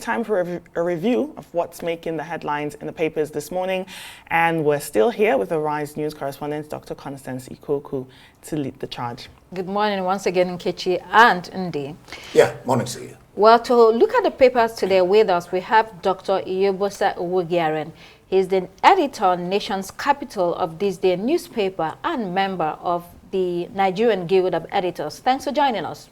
time for a review of what's making the headlines in the papers this morning. And we're still here with the Rise News correspondent, Dr. Constance Ikoku, to lead the charge. Good morning once again, Nkechi and Ndi. Yeah, morning to you. Well, to look at the papers today with us, we have Dr. Okpebholo. He's the editor, Nation's Capital of This Day newspaper and member of the Nigerian Guild of Editors. Thanks for joining us.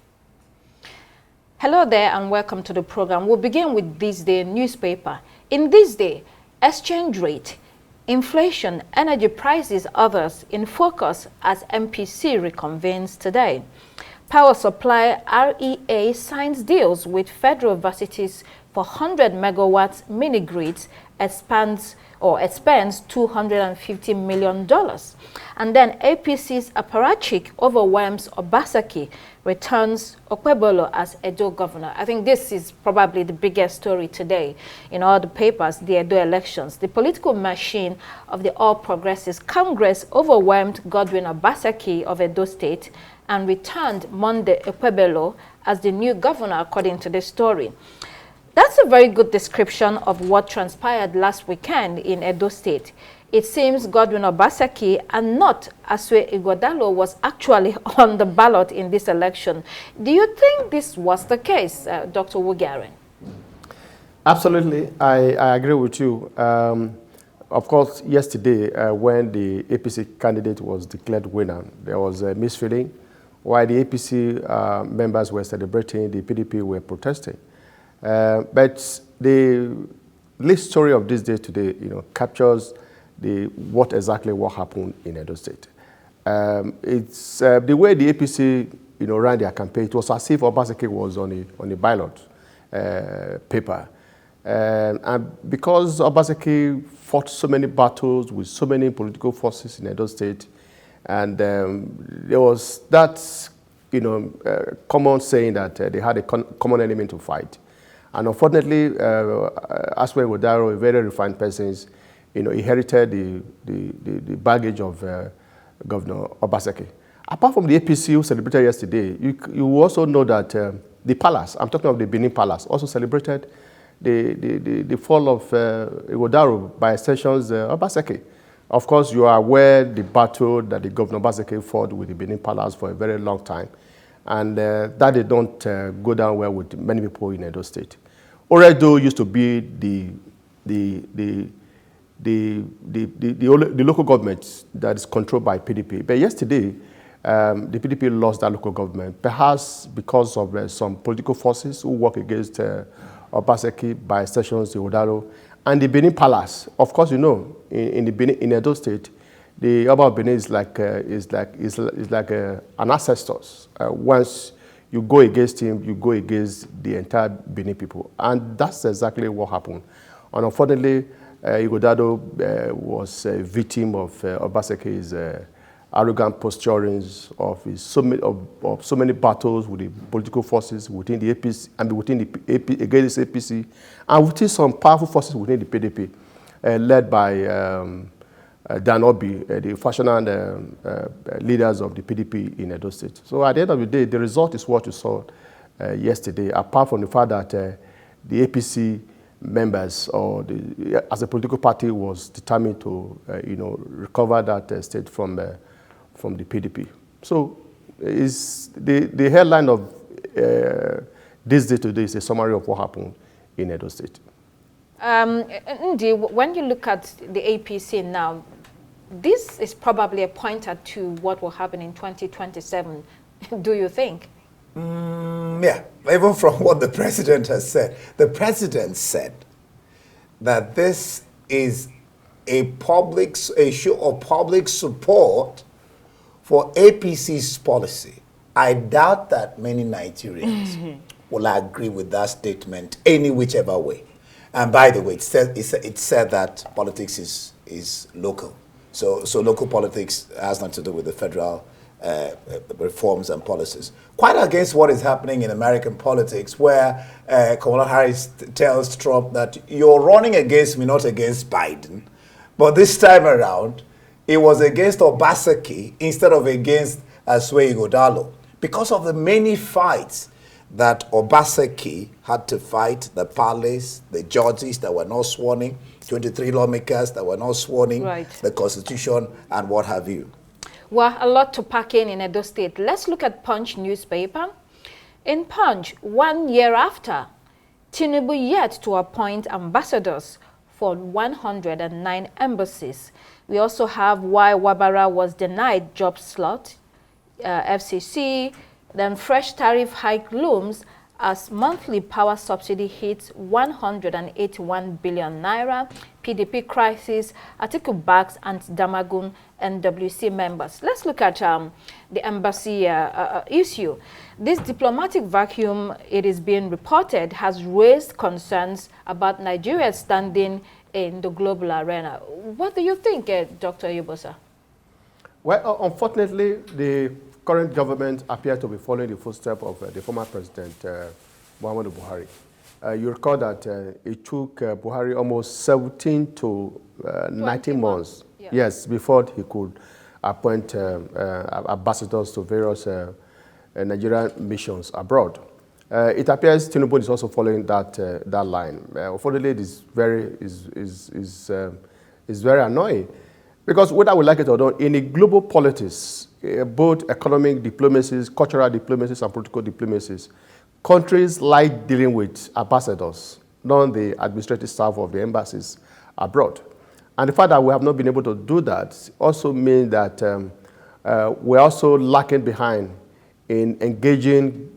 Hello there and welcome to the program. We'll begin with This Day newspaper. In This Day, exchange rate, inflation, energy prices, others in focus as MPC reconvenes today. Power supply REA signs deals with federal universities for 100 megawatts mini grids, spends $250 million. And then APC's Apparatchik overwhelms Obaseki, returns Okpebholo as Edo governor. I think this is probably the biggest story today in all the papers, the Edo elections. The political machine of the All Progressives Congress overwhelmed Godwin Obaseki of Edo State and returned Monday Okpebholo as the new governor, according to this story. That's a very good description of what transpired last weekend in Edo State. It seems Godwin Obaseki and not Okpebholo was actually on the ballot in this election. Do you think this was the case, Dr. Okpebholo? Absolutely, I agree with you. Of course, yesterday, when the APC candidate was declared winner, there was a misfeeling. While the APC members were celebrating, the PDP were protesting. But the lead story of this day today, captures what happened in Edo State. It's the way the APC, ran their campaign. It was as if Obaseki was on the ballot paper, and because Obaseki fought so many battles with so many political forces in Edo State, and there was that, common saying that they had a common enemy to fight. And unfortunately, Okpebholo, a very refined person, inherited the baggage of Governor Obaseki. Apart from the APC who celebrated yesterday, you also know that the palace, I'm talking of the Benin Palace, also celebrated the fall of Okpebholo, by extensions Obaseki. Of course, you are aware the battle that the Governor Obaseki fought with the Benin Palace for a very long time. And that did not go down well with many people in Edo State. Oredo used to be the local government that is controlled by PDP. But yesterday, the PDP lost that local government, perhaps because of some political forces who work against Obaseki, by extensions Okpebholo, and the Benin Palace. Of course, in Edo State, the Oba of Benin is like an ancestor. Once you go against him, you go against the entire Benin people. And that's exactly what happened. And unfortunately, Okpebholo was a victim of Obaseki's arrogant posturings, of so many battles with the political forces within the APC, and within the against the APC, and within some powerful forces within the PDP, led by Dan Obi, the fashionable leaders of the PDP in Edo State. So at the end of the day, the result is what you saw yesterday, apart from the fact that the APC members, as a political party, was determined to recover that state from the PDP. So the headline of this day today is a summary of what happened in Edo State. Ndi, when you look at the APC now, this is probably a pointer to what will happen in 2027, do you think? Yeah, even from what the president has said. The president said that this is a show of public support for APC's policy. I doubt that many Nigerians will agree with that statement any whichever way. And by the way, it said that politics is local. So local politics has nothing to do with the federal reforms and policies. Quite against what is happening in American politics, where Kamala Harris tells Trump that you're running against me, not against Biden. But this time around, it was against Obaseki instead of against Okpebholo, because of the many fights that Obaseki had to fight the palace, the judges that were not sworn in, 23 lawmakers that were not sworn in, Right. the constitution, and what have you. Well, a lot to pack in Edo State. Let's look at Punch newspaper. In Punch, 1 year after, Tinubu yet to appoint ambassadors for 109 embassies. We also have why Wabara was denied job slot, FCC, then fresh tariff hike looms as monthly power subsidy hits 181 billion naira, PDP crisis, Atiku backs anti-Damagun NWC members. Let's look at the embassy issue. This diplomatic vacuum, it is being reported, has raised concerns about Nigeria's standing in the global arena. What do you think, Dr. Yubosa? Well, unfortunately, the current government appears to be following the footsteps of the former president, Muhammadu Buhari. You recall that it took Buhari almost 17 to 19 months, yeah. yes, before he could appoint ambassadors to various Nigerian missions abroad. It appears Tinubu is also following that line. Unfortunately, it is very annoying because whether we like it or not, in the global politics, both economic diplomacies, cultural diplomacies, and political diplomacies, countries like dealing with ambassadors, not the administrative staff of the embassies abroad. And the fact that we have not been able to do that also means that we're also lacking behind in engaging,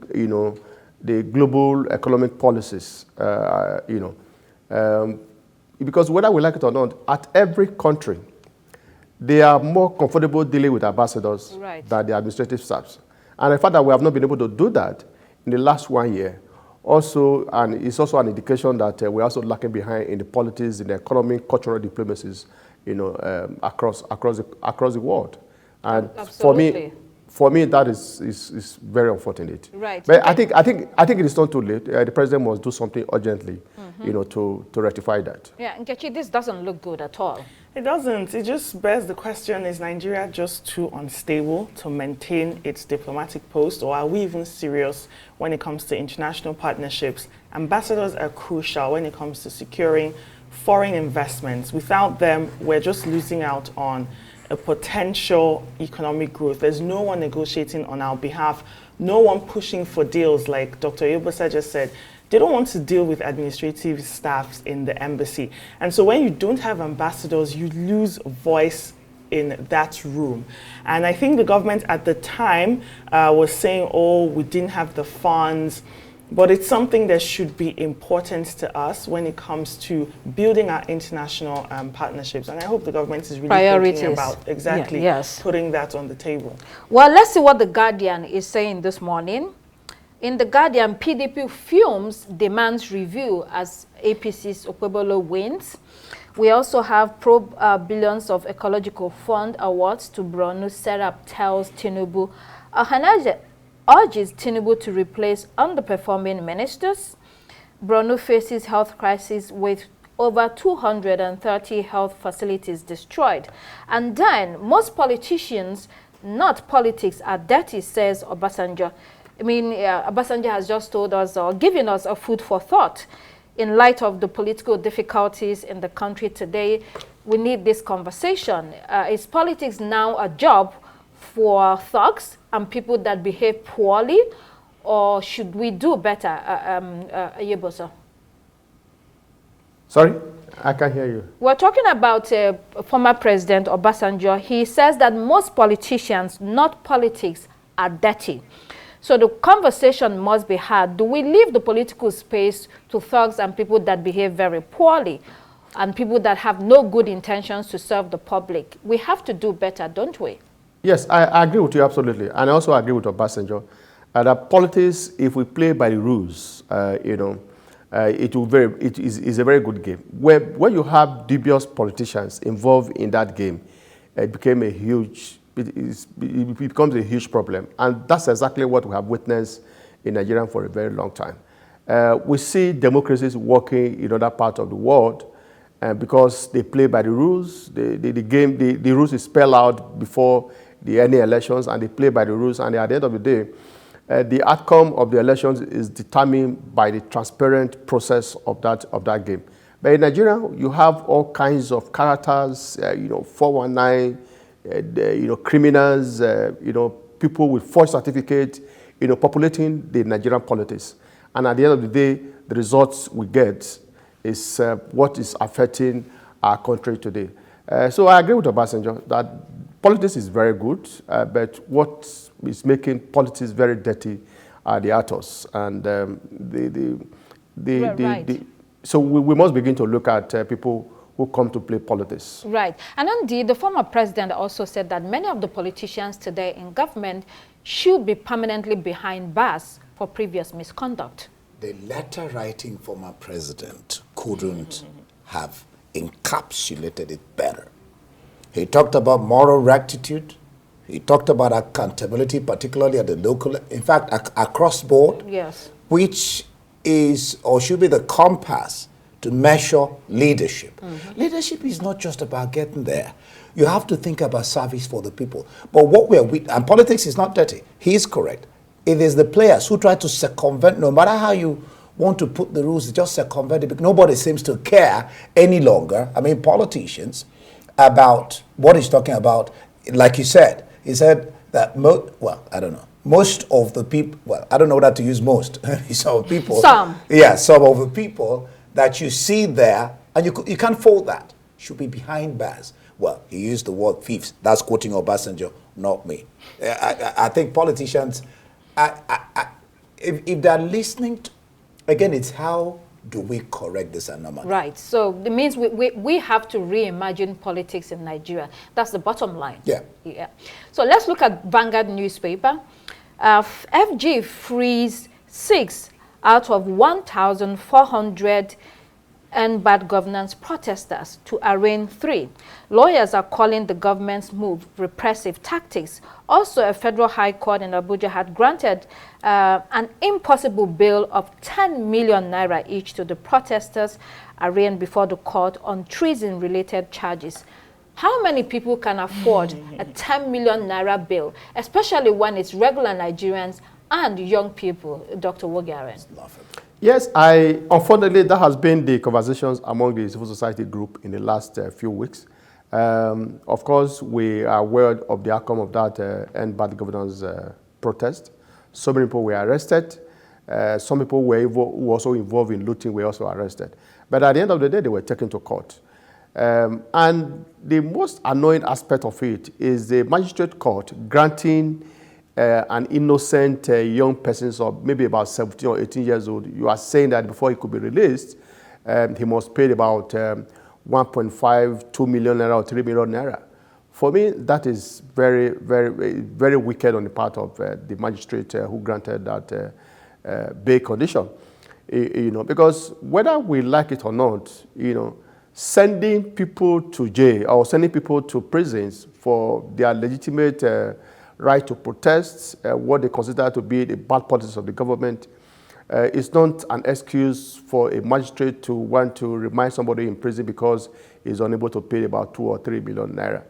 the global economic policies, because whether we like it or not, at every country, they are more comfortable dealing with ambassadors Right. than the administrative staffs. And the fact that we have not been able to do that in the last 1 year, also, and it's also an indication that we're also lacking behind in the politics, in the economic, cultural diplomacies, across the world. And Absolutely. for me, that is very unfortunate. Right. But I think it is not too late. The president must do something urgently, to rectify that. Yeah, Nkechi, this doesn't look good at all. It doesn't. It just bears the question, is Nigeria just too unstable to maintain its diplomatic post, or are we even serious when it comes to international partnerships? Ambassadors are crucial when it comes to securing foreign investments. Without them, we're just losing out on a potential economic growth. There's no one negotiating on our behalf, no one pushing for deals like Dr. Yubosa just said. They don't want to deal with administrative staffs in the embassy. And so when you don't have ambassadors, you lose voice in that room. And I think the government at the time was saying, oh, we didn't have the funds. But it's something that should be important to us when it comes to building our international partnerships. And I hope the government is really thinking about putting that on the table. Well, let's see what The Guardian is saying this morning. In The Guardian, PDP fumes demands review as APC's Okpebholo wins. We also have billions of ecological fund awards to Borno. Serap tells Tinubu. Ohanaeze urges Tinubu to replace underperforming ministers. Borno faces health crisis with over 230 health facilities destroyed. And then, most politicians, not politics, are dirty, says Obasanjo. I mean, Obasanjo has just told us, or given us a food for thought. In light of the political difficulties in the country today, we need this conversation. Is politics now a job for thugs and people that behave poorly, or should we do better, Yubosa? Sorry, I can't hear you. We're talking about former President Obasanjo. He says that most politicians, not politics, are dirty. So the conversation must be had. Do we leave the political space to thugs and people that behave very poorly and people that have no good intentions to serve the public? We have to do better, don't we? Yes, I agree with you absolutely. And I also agree with Obasanjo. That politics, if we play by the rules, it is a very good game. When you have dubious politicians involved in that game, it becomes a huge problem. And that's exactly what we have witnessed in Nigeria for a very long time. We see democracies working in other parts of the world because they play by the rules. The rules is spelled out before any elections, and they play by the rules. And at the end of the day, the outcome of the elections is determined by the transparent process of that game. But in Nigeria, you have all kinds of characters, 419, criminals, people with false certificates, populating the Nigerian politics. And at the end of the day, the results we get is what is affecting our country today. So I agree with Obasanjo that politics is very good, but what is making politics very dirty are the actors. And so we must begin to look at people who come to play politics. Right. And indeed, the former president also said that many of the politicians today in government should be permanently behind bars for previous misconduct. The letter-writing former president couldn't have encapsulated it better. He talked about moral rectitude. He talked about accountability, particularly at the local, in fact, across board. Yes. Which is or should be the compass to measure leadership. Leadership is not just about getting there. You have to think about service for the people. But what and politics is not dirty. He is correct. It is the players who try to circumvent, no matter how you want to put the rules, just circumvent it. Nobody seems to care any longer. I mean, politicians, about what he's talking about. Like he said that, I don't know. Most of the people, I don't know whether to use most. Some people. Some. Yeah, some of the people that you see there, and you can't fault that, should be behind bars. Well, he used the word thieves. That's quoting Obasanjo, not me. I think politicians, if they're listening, again, it's how do we correct this anomaly? Right. So it means we have to reimagine politics in Nigeria. That's the bottom line. Yeah. Yeah. So let's look at Vanguard newspaper. FG frees 6 out of 1,400 and bad governance protesters to arraign 3. Lawyers are calling the government's move repressive tactics. Also, a federal high court in Abuja had granted an impossible bail of 10 million naira each to the protesters arraigned before the court on treason-related charges. How many people can afford a 10 million naira bail, especially when it's regular Nigerians and young people, Dr. Wogaren? Yes, unfortunately, that has been the conversations among the civil society group in the last few weeks. Of course, we are aware of the outcome of that End Bad Governance protest. So many people were arrested. Some people who were also involved in looting were also arrested. But at the end of the day, they were taken to court. And the most annoying aspect of it is the magistrate court granting an innocent young person, so maybe about 17 or 18 years old. You are saying that before he could be released, he must pay about 1.5, 2 million naira or 3 million naira. For me, that is very, very, very wicked on the part of the magistrate who granted that bail condition. Because whether we like it or not, sending people to jail or sending people to prisons for their legitimate right to protest what they consider to be the bad policies of the government is not an excuse for a magistrate to want to remind somebody in prison because he's unable to pay about 2 or 3 million naira.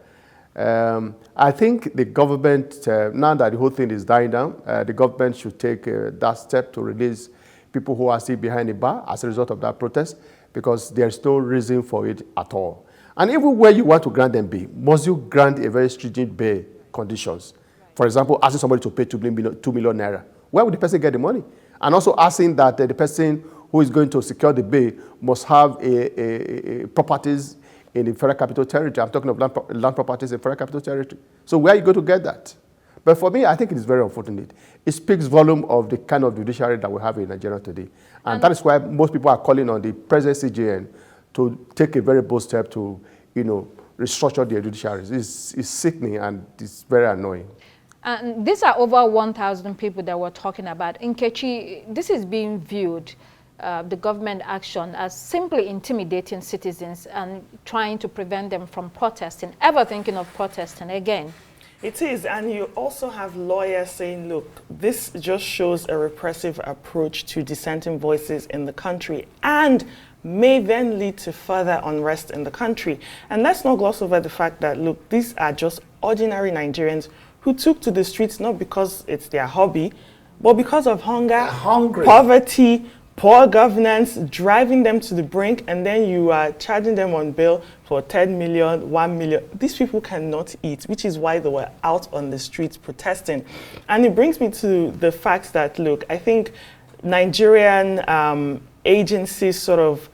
I think the government, now that the whole thing is dying down, the government should take that step to release people who are still behind the bar as a result of that protest, because there's no reason for it at all. And even where you want to grant them bail, must you grant a very stringent bail conditions? For example, asking somebody to pay 2 million naira. Where would the person get the money? And also asking that the person who is going to secure the bail must have properties in the Federal Capital Territory. I'm talking of land properties in Federal Capital Territory. So where are you going to get that? But for me, I think it is very unfortunate. It speaks volume of the kind of judiciary that we have in Nigeria today. And that is why most people are calling on the present CJN to take a very bold step to, restructure the judiciary. It's sickening and it's very annoying. And these are over 1,000 people that we're talking about. In Kechi, this is being viewed, the government action, as simply intimidating citizens and trying to prevent them from protesting, ever thinking of protesting again. It is, and you also have lawyers saying, look, this just shows a repressive approach to dissenting voices in the country and may then lead to further unrest in the country. And let's not gloss over the fact that, look, these are just ordinary Nigerians who took to the streets not because it's their hobby, But because of hunger, hungry. poverty, poor governance, driving them to the brink, and then you are charging them on bail for 10 million, 1 million. These people cannot eat, which is why they were out on the streets protesting. And it brings me to the fact that, look, I think Nigerian agencies sort of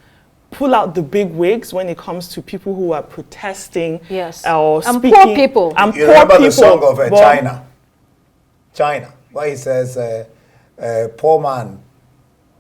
pull out the big wigs when it comes to people who are protesting. Yes. Or and speaking. Poor people. And You poor remember people. the song of China, where he says, poor man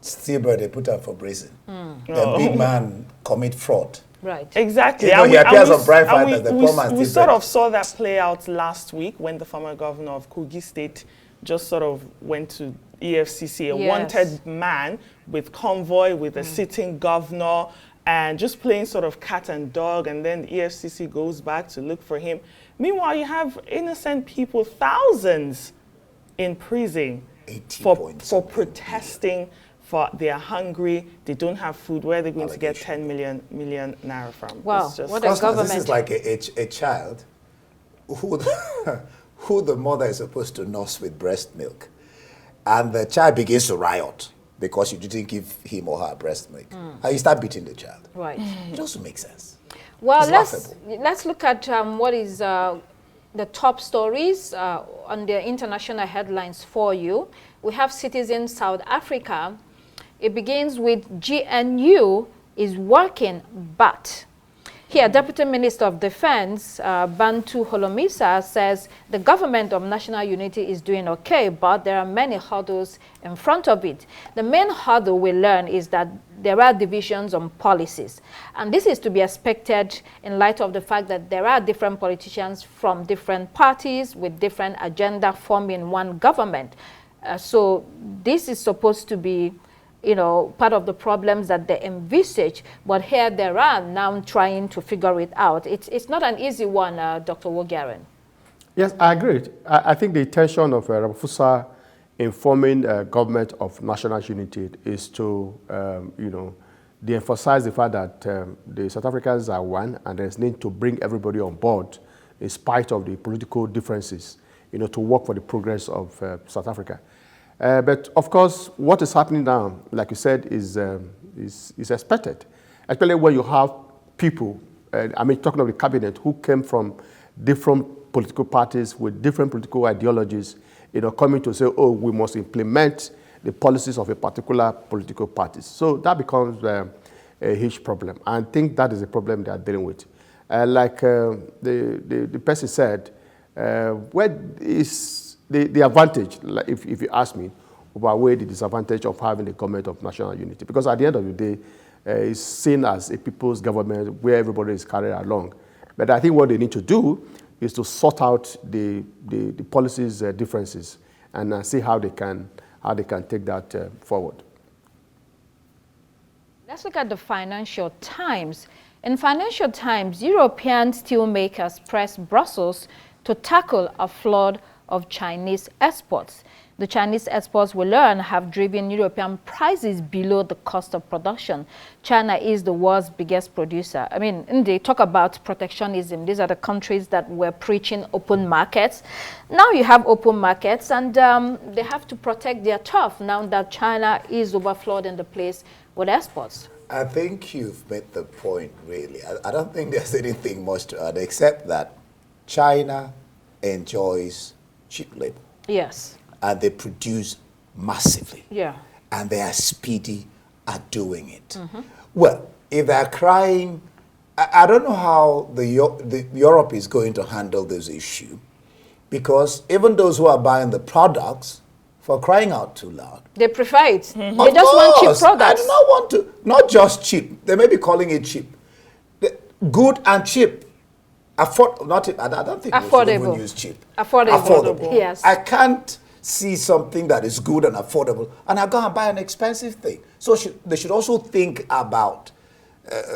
steal bread, they put up for brazen. The big man commit fraud. Right. Exactly. You know, he appears on Prime Fighters, the poor man we steal sort bread. of saw that play out last week when the former governor of Kogi State just sort of went to EFCC, a Yes. wanted man with convoy, with a sitting governor, and just playing sort of cat and dog, and then the EFCC goes back to look for him. Meanwhile, you have innocent people, thousands, in prison 80 for points. protesting, for they're hungry, they don't have food. Where are they going to get 10 million naira from? Wow, It's just- what a government. This is like a child who who the mother is supposed to nurse with breast milk. And the child begins to riot because you didn't give him or her breast milk. And you start beating the child. Right. It doesn't make sense. Well, It's laughable. let's look at what is the top stories on the international headlines for you. We have Citizen South Africa. It begins with GNU is working, but here, Deputy Minister of Defense, Bantu Holomisa, says the government of national unity is doing okay, but there are many hurdles in front of it. The main hurdle we learn is that there are divisions on policies. And this is to be expected in light of the fact that there are different politicians from different parties with different agenda forming one government. So this is supposed to be, you know, part of the problems that they envisage, but here there are now trying to figure it out. It's not an easy one, Dr. Wogaren. Yes, I agree. I think the intention of Ramaphosa in forming a government of national unity is to, you know, de-emphasize the fact that the South Africans are one, and there's need to bring everybody on board in spite of the political differences, you know, to work for the progress of South Africa. But of course, what is happening now, like you said, is expected, especially when you have people, I mean, talking of the cabinet, who came from different political parties with different political ideologies, you know, coming to say, oh, we must implement the policies of a particular political party. So that becomes a huge problem. And I think that is a problem they are dealing with. Like the person said, where is the advantage, like if you ask me, outweigh the disadvantage of having a government of national unity? Because at the end of the day, it's seen as a people's government where everybody is carried along. But I think what they need to do is to sort out the policies differences and see how they can take that forward. Let's look at the Financial Times. In Financial Times, European steelmakers press Brussels to tackle a flood of Chinese exports. The Chinese exports, we learn, have driven European prices below the cost of production. China is the world's biggest producer. I mean, they talk about protectionism. These are the countries that were preaching open markets. Now you have open markets, and they have to protect their turf now that China is overflowed in the place with exports. I think you've made the point, really. I don't think there's anything much to add, except that China enjoys cheap labor. Yes. And they produce massively. Yeah. And they are speedy at doing it. Well, if they're crying, I don't know how the Europe is going to handle this issue, because even those who are buying the products, for crying out too loud, they prefer it. They of just want cheap course, products. I do not want to, not just cheap. They may be calling it cheap. Good and cheap. I don't think we should even use cheap. Affordable. Yes. I can't see something that is good and affordable and I go and buy an expensive thing. So they should also think about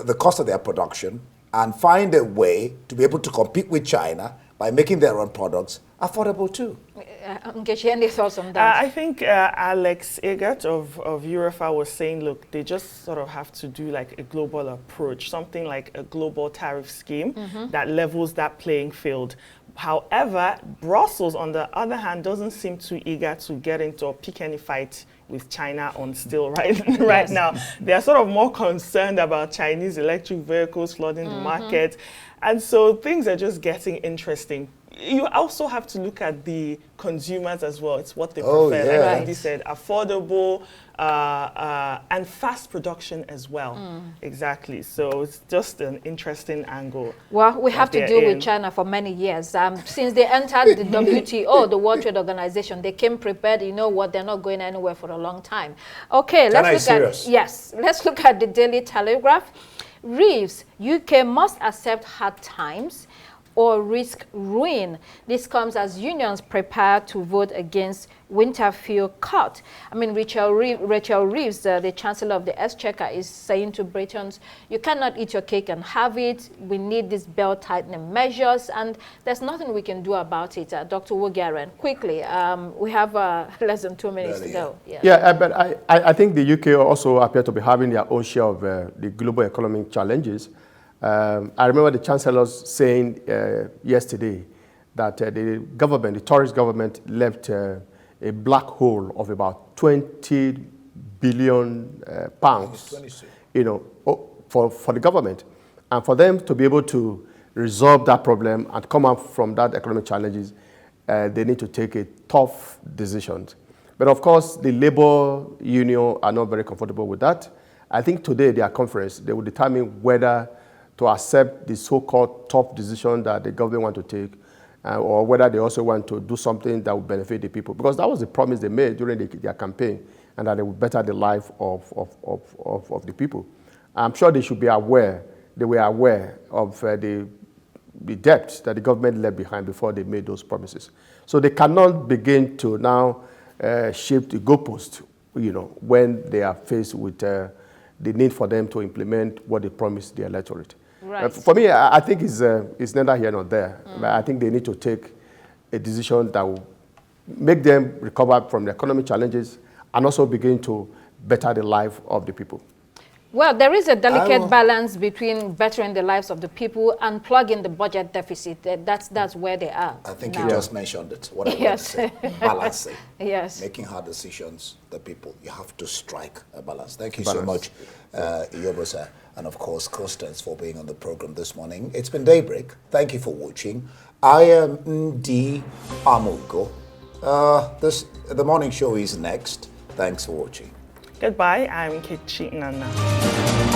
the cost of their production and find a way to be able to compete with China by making their own products affordable too. Nkechi, any thoughts on that? I think Alex Egert of Eurofa was saying, look, they just sort of have to do like a global approach, something like a global tariff scheme that levels that playing field. However, Brussels, on the other hand, doesn't seem too eager to get into or pick any fight with China on steel right now. They are sort of more concerned about Chinese electric vehicles flooding the market. And so things are just getting interesting. You also have to look at the consumers as well. It's what they prefer. Yeah. Like Andy said, affordable and fast production as well. Exactly. So it's just an interesting angle. Well, we have to deal with China for many years. Since they entered the WTO, the World Trade Organization, they came prepared. You know what? They're not going anywhere for a long time. Okay, let's look at let's look at the Daily Telegraph. Reeves, UK must accept hard times or risk ruin. This comes as unions prepare to vote against winter fuel cut. I mean, Rachel Reeves, the Chancellor of the Exchequer, is saying to Britons, you cannot eat your cake and have it. We need these belt-tightening measures, and there's nothing we can do about it. Dr. Wogaren, quickly, we have less than 2 minutes to go. But I think the UK also appear to be having their own share of the global economic challenges. I remember the Chancellors saying yesterday that the government, the Tories government, left a black hole of about 20 billion pounds, you know, for the government. And for them to be able to resolve that problem and come out from that economic challenges, they need to take a tough decisions. But of course, the labor union are not very comfortable with that. I think today, their conference, they will determine whether to accept the so-called tough decision that the government want to take, or whether they also want to do something that will benefit the people. Because that was the promise they made during their campaign, and that it would better the life of the people. I'm sure they should be aware, they were aware of the debt that the government left behind before they made those promises. So they cannot begin to now shift the goalpost, you know, when they are faced with the need for them to implement what they promised the electorate. Right. For me, I think it's neither here nor there. But I think they need to take a decision that will make them recover from the economic challenges and also begin to better the life of the people. Well, there is a delicate balance between bettering the lives of the people and plugging the budget deficit. That's where they are. I think now. you just mentioned it. What I want to say, balancing. Yes. Making hard decisions, the people, you have to strike a balance. Thank you so much, Yobosa, and of course, Constance, for being on the program this morning. It's been Daybreak. Thank you for watching. I am Ndi Amugo. The morning show is next. Thanks for watching. Goodbye, I'm Kichi Nana.